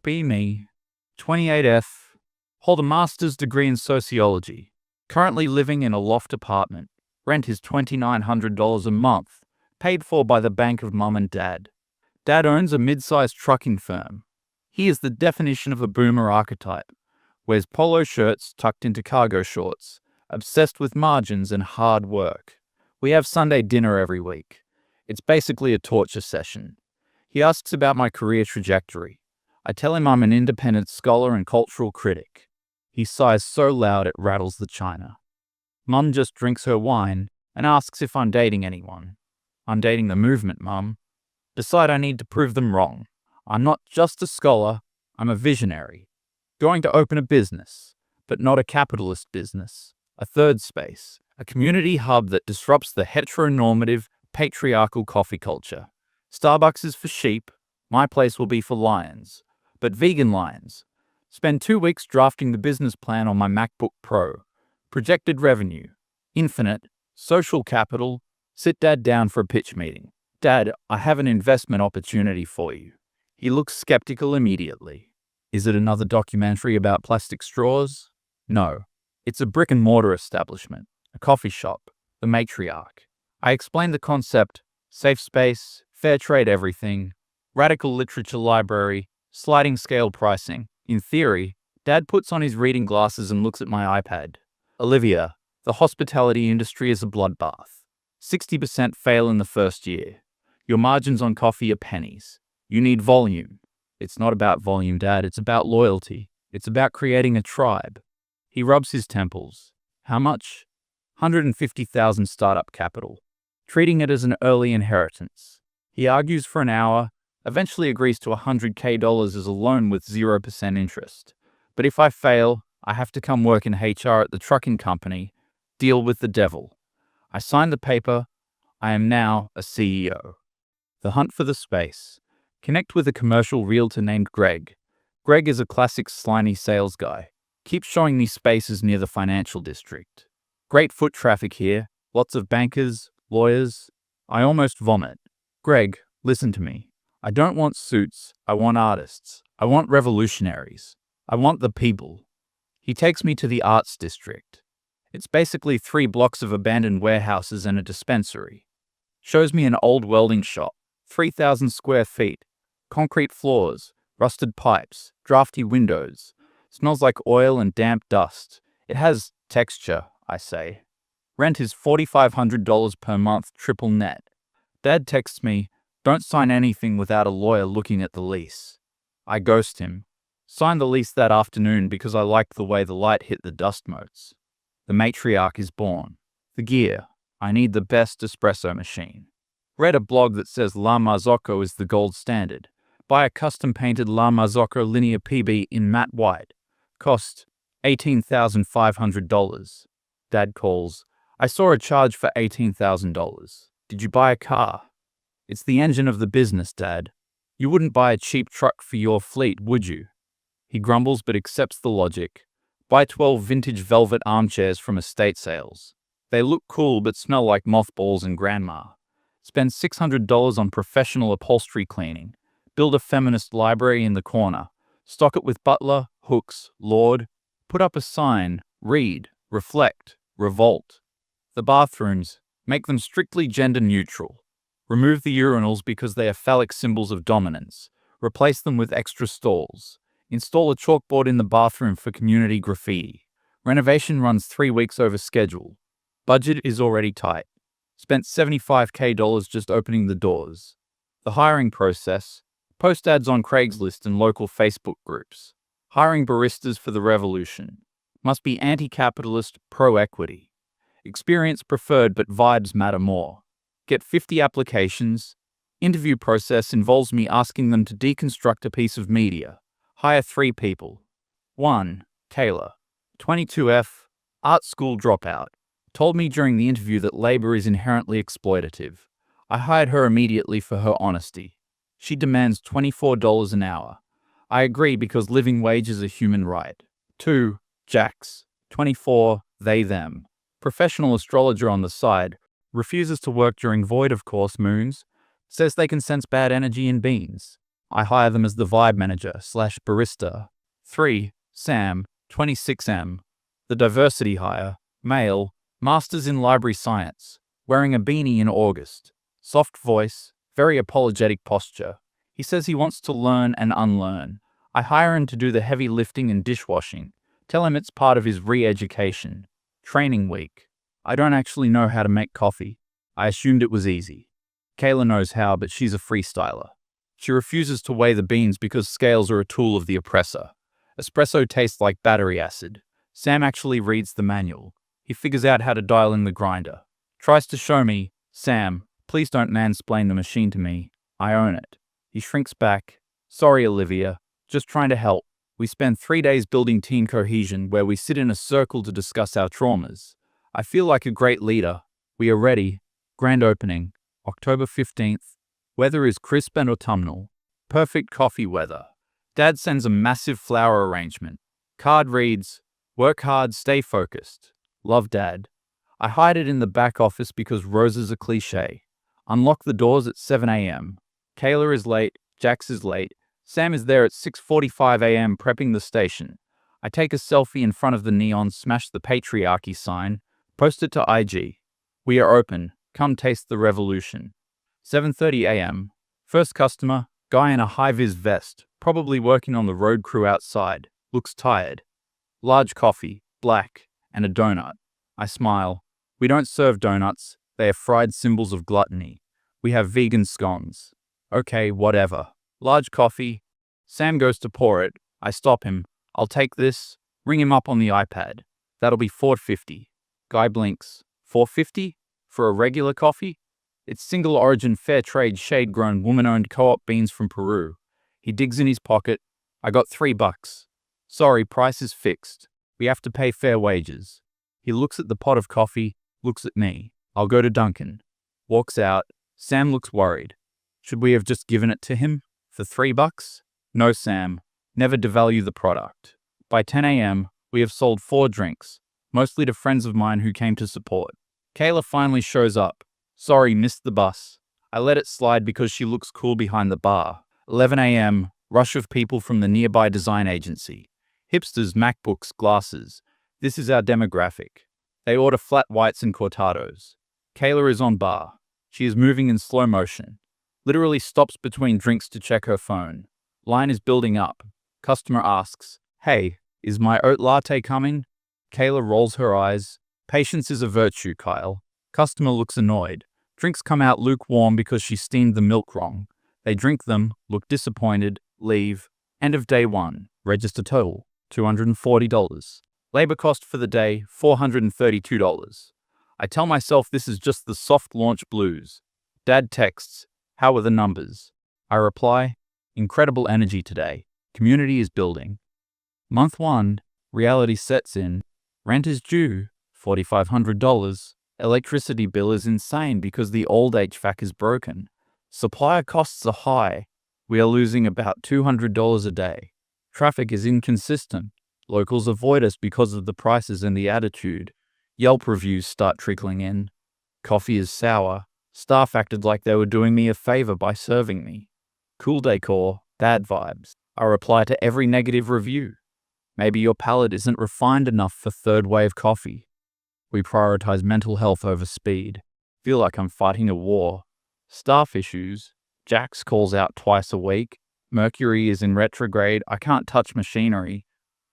Be me, 28F, hold a master's degree in sociology, currently living in a loft apartment. Rent is $2,900 a month, paid for by the bank of mum and dad. Dad owns a mid-sized trucking firm. He is the definition of a boomer archetype. Wears polo shirts tucked into cargo shorts, obsessed with margins and hard work. We have Sunday dinner every week. It's basically a torture session. He asks about my career trajectory. I tell him I'm an independent scholar and cultural critic. He sighs so loud it rattles the china. Mum just drinks her wine and asks if I'm dating anyone. I'm dating the movement, Mum. Decide I need to prove them wrong. I'm not just a scholar, I'm a visionary. Going to open a business, but not a capitalist business. A third space, a community hub that disrupts the heteronormative, patriarchal coffee culture. Starbucks is for sheep, my place will be for lions, but vegan lions. Spend 2 weeks drafting the business plan on my MacBook Pro. Projected revenue, infinite, social capital. Sit Dad down for a pitch meeting. Dad, I have an investment opportunity for you. He looks skeptical immediately. Is it another documentary about plastic straws? No. It's a brick-and-mortar establishment, a coffee shop, the matriarch. I explain the concept, safe space, fair trade everything, radical literature library, sliding scale pricing. In theory, Dad puts on his reading glasses and looks at my iPad. Olivia, the hospitality industry is a bloodbath. 60% fail in the first year. Your margins on coffee are pennies. You need volume. It's not about volume, Dad. It's about loyalty. It's about creating a tribe. He rubs his temples. How much? 150,000 startup capital. Treating it as an early inheritance. He argues for an hour, eventually agrees to $100K as a loan with 0% interest. But if I fail, I have to come work in HR at the trucking company, deal with the devil. I sign the paper. I am now a CEO. The hunt for the space. Connect with a commercial realtor named Greg. Greg is a classic slimy sales guy. Keeps showing me spaces near the financial district. Great foot traffic here. Lots of bankers, lawyers. I almost vomit. Greg, listen to me. I don't want suits. I want artists. I want revolutionaries. I want the people. He takes me to the arts district. It's basically 3 blocks of abandoned warehouses and a dispensary. Shows me an old welding shop. 3,000 square feet. Concrete floors, rusted pipes, drafty windows. Smells like oil and damp dust. It has texture, I say. Rent is $4,500 per month, triple net. Dad texts me, don't sign anything without a lawyer looking at the lease. I ghost him. Signed the lease that afternoon because I liked the way the light hit the dust motes. The matriarch is born. The gear. I need the best espresso machine. Read a blog that says La Marzocco is the gold standard. Buy a custom-painted La Marzocco linear PB in matte white. Cost $18,500. Dad calls. I saw a charge for $18,000. Did you buy a car? It's the engine of the business, Dad. You wouldn't buy a cheap truck for your fleet, would you? He grumbles but accepts the logic. Buy 12 vintage velvet armchairs from estate sales. They look cool but smell like mothballs and grandma. Spend $600 on professional upholstery cleaning. Build a feminist library in the corner. Stock it with Butler, Hooks, Lord. Put up a sign. Read, reflect, revolt. The bathrooms. Make them strictly gender neutral. Remove the urinals because they are phallic symbols of dominance. Replace them with extra stalls. Install a chalkboard in the bathroom for community graffiti. Renovation runs 3 weeks over schedule. Budget is already tight. Spent $75K just opening the doors. The hiring process. Post ads on Craigslist and local Facebook groups. Hiring baristas for the revolution. Must be anti-capitalist, pro-equity. Experience preferred but vibes matter more. Get 50 applications. Interview process involves me asking them to deconstruct a piece of media. Hire 3 people. 1. Taylor. 22F. Art school dropout. Told me during the interview that labor is inherently exploitative. I hired her immediately for her honesty. She demands $24 an hour. I agree because living wage is a human right. 2. Jax. 24. They, them. Professional astrologer on the side. Refuses to work during void of course moons. Says they can sense bad energy in beans. I hire them as the vibe manager / barista. 3. Sam, 26M. The diversity hire, male, masters in library science, wearing a beanie in August. Soft voice, very apologetic posture. He says he wants to learn and unlearn. I hire him to do the heavy lifting and dishwashing. Tell him it's part of his re-education. Training week. I don't actually know how to make coffee. I assumed it was easy. Kayla knows how, but she's a freestyler. She refuses to weigh the beans because scales are a tool of the oppressor. Espresso tastes like battery acid. Sam actually reads the manual. He figures out how to dial in the grinder. Tries to show me, Sam, please don't mansplain the machine to me. I own it. He shrinks back. Sorry, Olivia. Just trying to help. We spend 3 days building team cohesion where we sit in a circle to discuss our traumas. I feel like a great leader. We are ready. Grand opening, October 15th. Weather is crisp and autumnal. Perfect coffee weather. Dad sends a massive flower arrangement. Card reads, work hard, stay focused. Love, Dad. I hide it in the back office because roses are cliche. Unlock the doors at 7 a.m. Kayla is late. Jax is late. Sam is there at 6:45 a.m. prepping the station. I take a selfie in front of the neon, smash the patriarchy sign, post it to IG. We are open. Come taste the revolution. 7:30 a.m. First customer, guy in a high-vis vest, probably working on the road crew outside. Looks tired. Large coffee, black, and a donut. I smile. We don't serve donuts. They are fried symbols of gluttony. We have vegan scones. Okay, whatever. Large coffee. Sam goes to pour it. I stop him. I'll take this. Ring him up on the iPad. That'll be $4.50. Guy blinks. $4.50? For a regular coffee? It's single origin fair trade shade-grown woman-owned co-op beans from Peru. He digs in his pocket. I got $3. Sorry, price is fixed. We have to pay fair wages. He looks at the pot of coffee, looks at me. I'll go to Dunkin'. Walks out. Sam looks worried. Should we have just given it to him? For $3? No, Sam. Never devalue the product. By 10 a.m., we have sold 4 drinks, mostly to friends of mine who came to support. Kayla finally shows up. Sorry, missed the bus. I let it slide because she looks cool behind the bar. 11 a.m., rush of people from the nearby design agency. Hipsters, MacBooks, glasses. This is our demographic. They order flat whites and cortados. Kayla is on bar. She is moving in slow motion. Literally stops between drinks to check her phone. Line is building up. Customer asks, hey, is my oat latte coming? Kayla rolls her eyes. Patience is a virtue, Kyle. Customer looks annoyed. Drinks come out lukewarm because she steamed the milk wrong. They drink them, look disappointed, leave. End of day 1. Register total, $240. Labor cost for the day, $432. I tell myself this is just the soft launch blues. Dad texts, how are the numbers? I reply, incredible energy today. Community is building. Month 1, reality sets in. Rent is due, $4,500. Electricity bill is insane because the old HVAC is broken. Supplier costs are high. We are losing about $200 a day. Traffic is inconsistent. Locals avoid us because of the prices and the attitude. Yelp reviews start trickling in. Coffee is sour. Staff acted like they were doing me a favor by serving me. Cool decor, bad vibes. I reply to every negative review. Maybe your palate isn't refined enough for third wave coffee. We prioritize mental health over speed. Feel like I'm fighting a war. Staff issues. Jax calls out twice a week. Mercury is in retrograde. I can't touch machinery.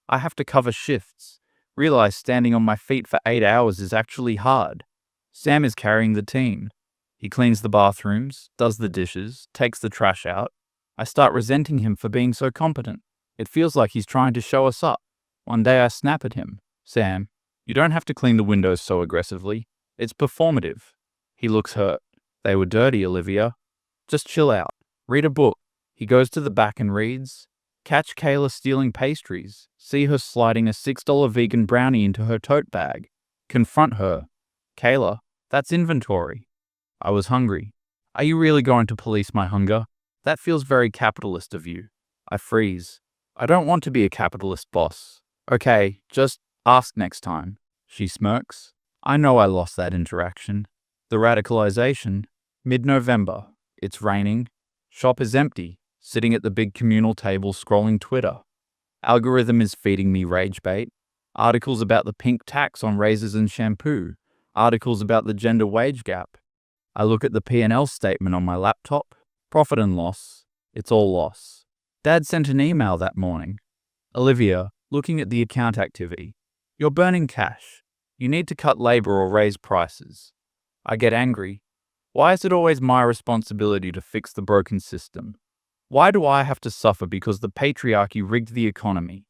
I have to cover shifts. Realize standing on my feet for 8 hours is actually hard. Sam is carrying the team. He cleans the bathrooms, does the dishes, takes the trash out. I start resenting him for being so competent. It feels like he's trying to show us up. One day I snap at him. Sam, you don't have to clean the windows so aggressively. It's performative. He looks hurt. They were dirty, Olivia. Just chill out. Read a book. He goes to the back and reads. Catch Kayla stealing pastries. See her sliding a $6 vegan brownie into her tote bag. Confront her. Kayla, that's inventory. I was hungry. Are you really going to police my hunger? That feels very capitalist of you. I freeze. I don't want to be a capitalist boss. Okay, just ask next time. She smirks. I know I lost that interaction. The radicalization. Mid-November. It's raining. Shop is empty. sitting at the big communal table scrolling Twitter. Algorithm is feeding me rage bait. Articles about the pink tax on razors and shampoo. Articles about the gender wage gap. I look at the P&L statement on my laptop. Profit and loss. It's all loss. Dad sent an email that morning. Olivia, looking at the account activity. You're burning cash. You need to cut labor or raise prices. I get angry. Why is it always my responsibility to fix the broken system? Why do I have to suffer because the patriarchy rigged the economy?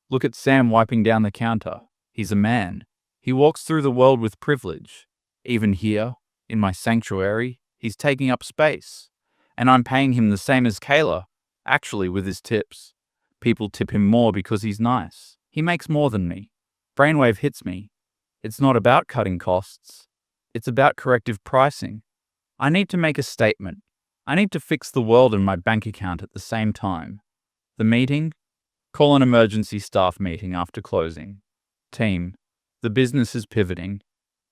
Look at Sam wiping down the counter. He's a man. He walks through the world with privilege. Even here, in my sanctuary, he's taking up space. And I'm paying him the same as Kayla, actually with his tips. People tip him more because he's nice. He makes more than me. Brainwave hits me. It's not about cutting costs. It's about corrective pricing. I need to make a statement. I need to fix the world and my bank account at the same time. The meeting? Call an emergency staff meeting after closing. Team. The business is pivoting.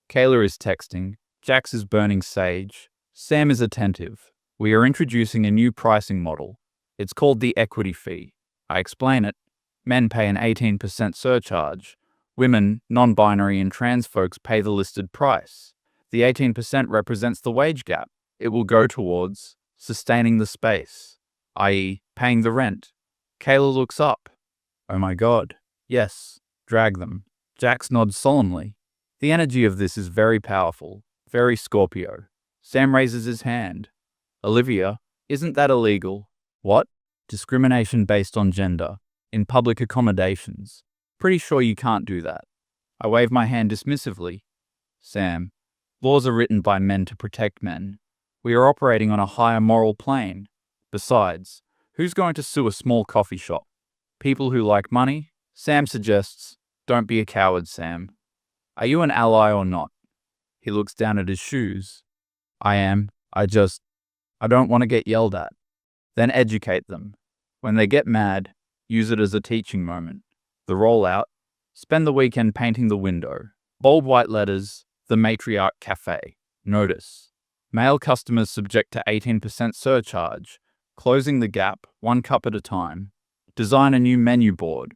Kayla is texting. Jax is burning sage. Sam is attentive. We are introducing a new pricing model. It's called the equity fee. I explain it. Men pay an 18% surcharge. Women, non-binary and trans folks pay the listed price. The 18% represents the wage gap. It will go towards sustaining the space, i.e., paying the rent. Kayla looks up. Oh my God. Yes, drag them. Jax nods solemnly. The energy of this is very powerful, very Scorpio. Sam raises his hand. Olivia, isn't that illegal? What? Discrimination based on gender. In public accommodations. Pretty sure you can't do that. I wave my hand dismissively. Sam, laws are written by men to protect men. We are operating on a higher moral plane. Besides, who's going to sue a small coffee shop? People who like money? Sam suggests, don't be a coward, Sam. Are you an ally or not? He looks down at his shoes. I am. I don't want to get yelled at. Then educate them. When they get mad, use it as a teaching moment. The rollout. Spend the weekend painting the window. Bold white letters. The Matriarch Cafe. Notice. Male customers subject to 18% surcharge. Closing the gap, 1 cup at a time. Design a new menu board.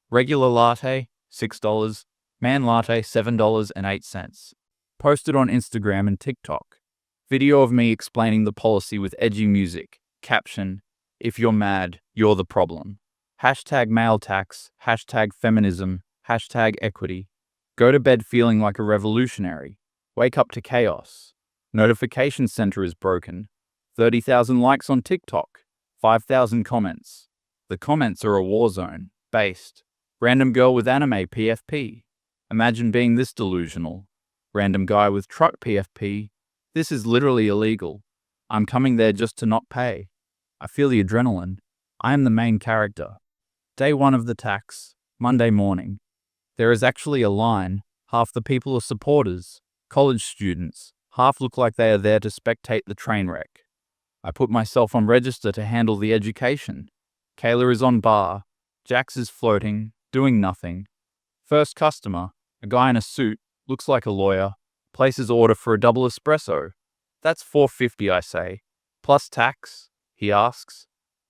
Regular latte, $6. Man latte, $7.08. Post it on Instagram and TikTok. Video of me explaining the policy with edgy music. Caption, if you're mad, you're the problem. Hashtag male tax, hashtag feminism, hashtag equity. Go to bed feeling like a revolutionary. Wake up to chaos. Notification center is broken. 30,000 likes on TikTok. 5,000 comments. The comments are a war zone. Based. Random girl with anime PFP. Imagine being this delusional. Random guy with truck PFP. This is literally illegal. I'm coming there just to not pay. I feel the adrenaline. I am the main character. Day 1 of the tax. Monday morning. There is actually a line. Half the people are supporters. College students. Half look like they are there to spectate the train wreck. I put myself on register to handle the education. Kayla is on bar. Jax is floating, doing nothing. First customer, a guy in a suit, looks like a lawyer, places order for a double espresso. That's $4.50, I say. Plus tax, he asks.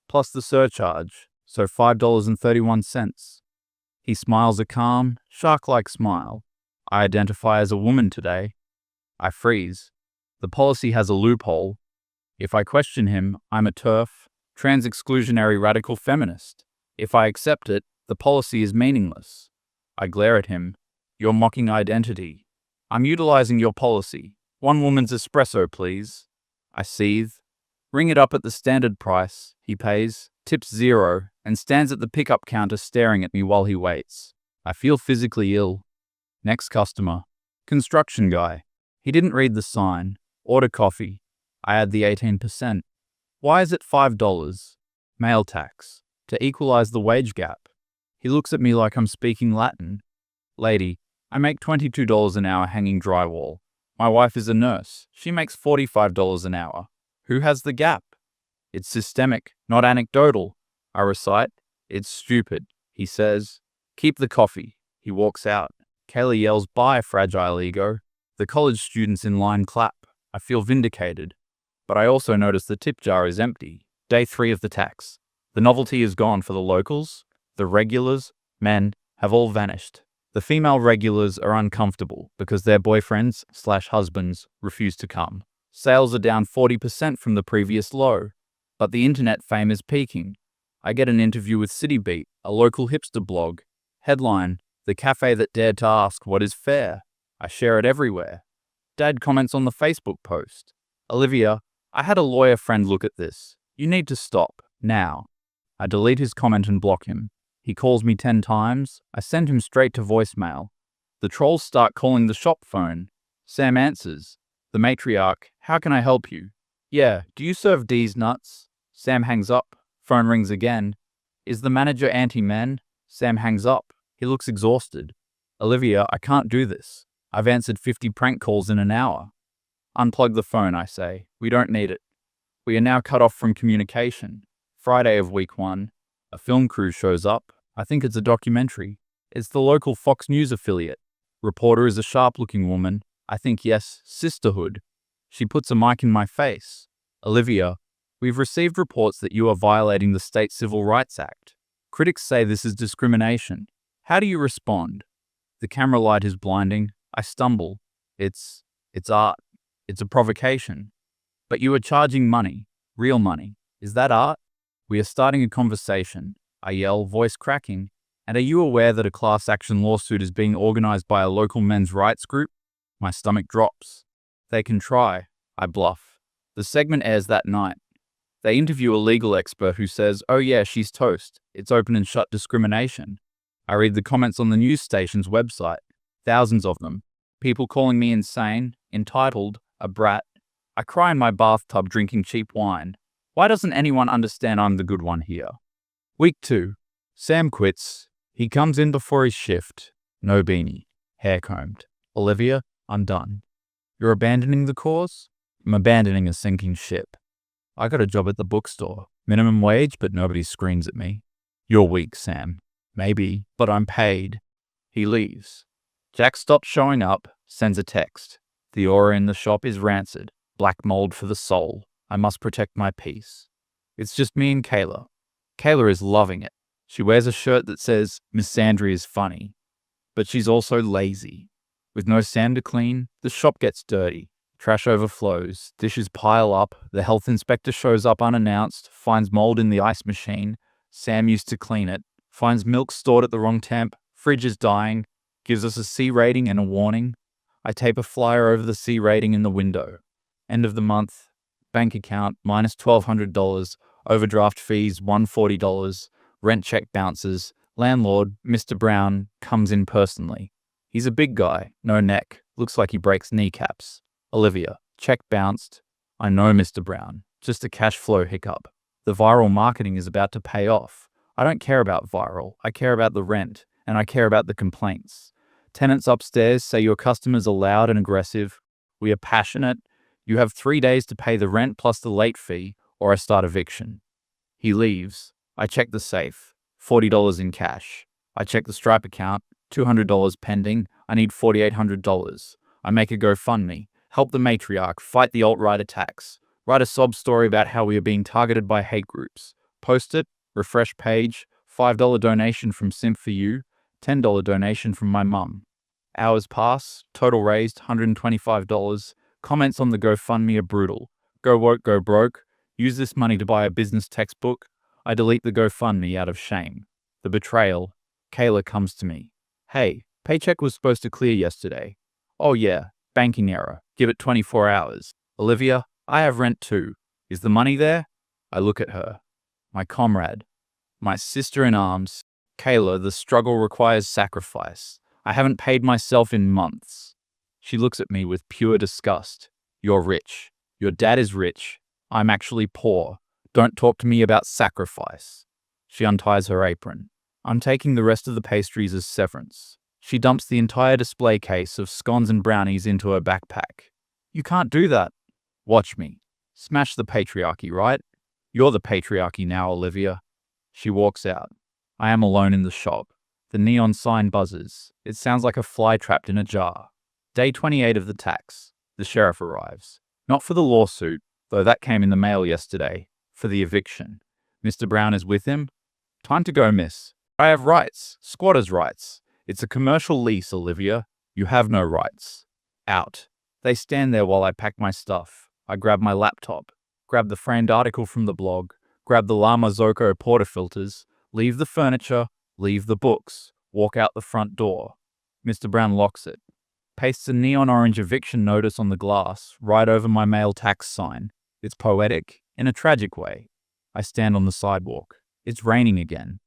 Plus the surcharge, so $5.31. He smiles a calm, shark-like smile. I identify as a woman today. I freeze. The policy has a loophole. If I question him, I'm a TERF, trans-exclusionary radical feminist. If I accept it, the policy is meaningless. I glare at him. You're mocking identity. I'm utilizing your policy. 1 woman's espresso, please. I seethe. Ring it up at the standard price. He pays, tips 0, and stands at the pickup counter staring at me while he waits. I feel physically ill. Next customer. Construction guy. He didn't read the sign. Order coffee. I add the 18%. Why is it $5? Male tax. To equalize the wage gap. He looks at me like I'm speaking Latin. Lady, I make $22 an hour hanging drywall. My wife is a nurse. She makes $45 an hour. Who has the gap? It's systemic, not anecdotal. I recite. It's stupid. He says. Keep the coffee. He walks out. Kayla yells, bye, fragile ego. The college students in line clap. I feel vindicated. But I also notice the tip jar is empty. Day 3 of the tax. The novelty is gone for the locals. The regulars, men, have all vanished. The female regulars are uncomfortable because their boyfriends/husbands refuse to come. Sales are down 40% from the previous low, but the internet fame is peaking. I get an interview with CityBeat, a local hipster blog. Headline, "The cafe that dared to ask what is fair." I share it everywhere. Dad comments on the Facebook post. "Olivia, I had a lawyer friend look at this. You need to stop, now." I delete his comment and block him. He calls me 10 times. I send him straight to voicemail. The trolls start calling the shop phone. Sam answers. The matriarch, "How can I help you?" "Yeah, do you serve D's nuts?" Sam hangs up. Phone rings again. "Is the manager anti-men?" Sam hangs up. He looks exhausted. "Olivia, I can't do this. I've answered 50 prank calls in an hour." "Unplug the phone," I say. "We don't need it." We are now cut off from communication. Friday of week 1. A film crew shows up. I think it's a documentary. It's the local Fox News affiliate. Reporter is a sharp-looking woman. I think, yes, sisterhood. She puts a mic in my face. "Olivia, we've received reports that you are violating the State Civil Rights Act. Critics say this is discrimination. How do you respond?" The camera light is blinding. I stumble. It's art. It's a provocation. "But you are charging money. Real money. Is that art?" We are starting a conversation. I yell, voice cracking. "And are you aware that a class action lawsuit is being organized by a local men's rights group?" My stomach drops. "They can try." I bluff. The segment airs that night. They interview a legal expert who says, "Oh yeah, she's toast. It's open and shut discrimination." I read the comments on the news station's website. Thousands of them. People calling me insane, entitled, a brat. I cry in my bathtub drinking cheap wine. Why doesn't anyone understand I'm the good one here? Week 2. Sam quits. He comes in before his shift. No beanie. Hair combed. "Olivia, I'm done." "You're abandoning the cause?" "I'm abandoning a sinking ship." I got a job at the bookstore. Minimum wage, but nobody screams at me. "You're weak, Sam." "Maybe, but I'm paid." He leaves. Jack stops showing up, sends a text. "The aura in the shop is rancid. Black mold for the soul. I must protect my peace." It's just me and Kayla. Kayla is loving it. She wears a shirt that says, "Miss Sandry is funny." But she's also lazy. With no sand to clean, the shop gets dirty. Trash overflows, dishes pile up, the health inspector shows up unannounced, finds mold in the ice machine. Sam used to clean it, finds milk stored at the wrong temp, fridge is dying, gives us a C rating and a warning. I tape a flyer over the C rating in the window. End of the month, bank account minus $1,200, overdraft fees $140, rent check bounces, landlord, Mr. Brown, comes in personally. He's a big guy, no neck, looks like he breaks kneecaps. "Olivia, check bounced." I know, Mr. Brown, just a cash flow hiccup. The viral marketing is about to pay off. I don't care about viral, I care about the rent, and I care about the complaints. Tenants upstairs say your customers are loud and aggressive. We are passionate. You have 3 days to pay the rent plus the late fee, or I start eviction. He leaves. I check the safe. $40 in cash. I check the Stripe account. $200 pending. I need $4,800. I make a GoFundMe. Help the matriarch. Fight the alt-right attacks. Write a sob story about how we are being targeted by hate groups. Post it. Refresh page. $5 donation from Simp4You. $10 donation from my mum. Hours pass. Total raised $125. Comments on the GoFundMe are brutal. Go woke, go broke. Use this money to buy a business textbook. I delete the GoFundMe out of shame. The betrayal. Kayla comes to me. "Hey, paycheck was supposed to clear yesterday." "Oh yeah, banking error. Give it 24 hours. "Olivia, I have rent too. Is the money there?" I look at her. My comrade. My sister in arms. "Kayla, the struggle requires sacrifice. I haven't paid myself in months." She looks at me with pure disgust. "You're rich. Your dad is rich. I'm actually poor. Don't talk to me about sacrifice." She unties her apron. I'm taking the rest of the pastries as severance. She dumps the entire display case of scones and brownies into her backpack. "You can't do that." "Watch me. Smash the patriarchy, right? You're the patriarchy now, Olivia." She walks out. I am alone in the shop. The neon sign buzzes. It sounds like a fly trapped in a jar. Day 28 of the tax. The sheriff arrives. Not for the lawsuit, though that came in the mail yesterday. for the eviction. Mr. Brown is with him. Time to go, miss. I have rights. Squatter's rights. It's a commercial lease, Olivia. You have no rights. Out. They stand there while I pack my stuff. I grab my laptop, grab the framed article from the blog, grab the Lama Zoko portafilters, leave the furniture, leave the books, walk out the front door. Mr. Brown locks it, pastes a neon orange eviction notice on the glass right over my male tax sign. It's poetic, in a tragic way. I stand on the sidewalk. It's raining again.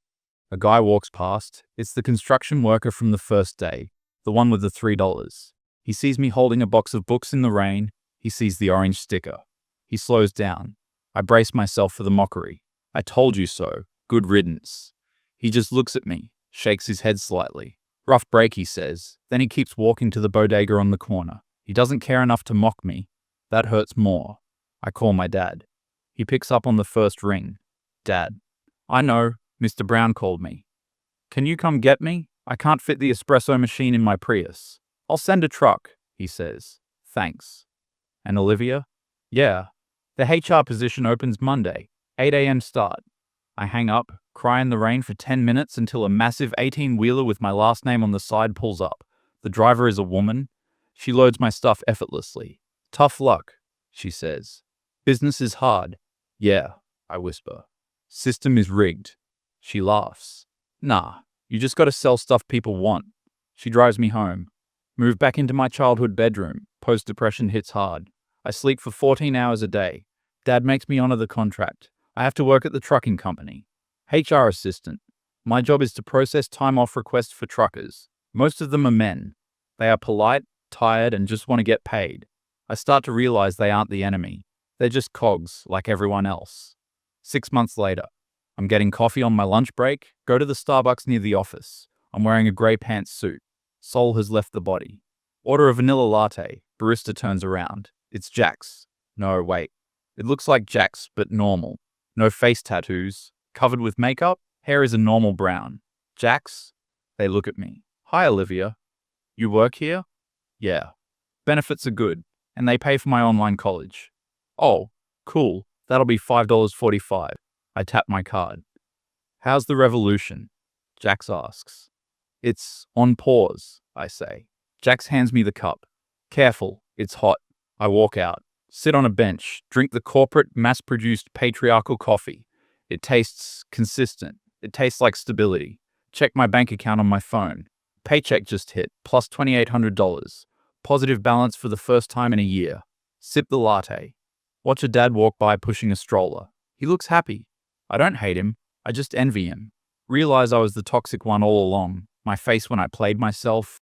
A guy walks past. It's the construction worker from the first day, the one with the $3. He sees me holding a box of books in the rain. He sees the orange sticker. He slows down. I brace myself for the mockery. I told you so. Good riddance. He just looks at me, shakes his head slightly. Rough break, he says. Then he keeps walking to the bodega on the corner. He doesn't care enough to mock me. That hurts more. I call my dad. He picks up on the first ring. Dad. I know. Mr. Brown called me. Can you come get me? I can't fit the espresso machine in my Prius. I'll send a truck, he says. Thanks. And Olivia? Yeah. The HR position opens Monday, 8 a.m. start. I hang up, cry in the rain for 10 minutes until a massive 18-wheeler with my last name on the side pulls up. The driver is a woman. She loads my stuff effortlessly. Tough luck, she says. Business is hard. Yeah, I whisper. System is rigged. She laughs. Nah, you just gotta sell stuff people want. She drives me home. Move back into my childhood bedroom. Post-depression hits hard. I sleep for 14 hours a day. Dad makes me honor the contract. I have to work at the trucking company. HR assistant. My job is to process time-off requests for truckers. Most of them are men. They are polite, tired, and just want to get paid. I start to realize they aren't the enemy. They're just cogs, like everyone else. 6 months later. I'm getting coffee on my lunch break. Go to the Starbucks near the office. I'm wearing a grey pants suit. Soul has left the body. Order a vanilla latte. Barista turns around. It's Jack's. No, wait. It looks like Jack's, but normal. No face tattoos. Covered with makeup. Hair is a normal brown. Jack's? They look at me. Hi, Olivia. You work here? Yeah. Benefits are good, and they pay for my online college. Oh, cool. That'll be $5.45. I tap my card. How's the revolution? Jax asks. It's on pause, I say. Jax hands me the cup. Careful, it's hot. I walk out, sit on a bench, drink the corporate, mass-produced patriarchal coffee. It tastes consistent. It tastes like stability. Check my bank account on my phone. Paycheck just hit, plus $2,800. Positive balance for the first time in a year. Sip the latte. Watch a dad walk by pushing a stroller. He looks happy. I don't hate him. I just envy him. Realize I was the toxic one all along. My face when I played myself.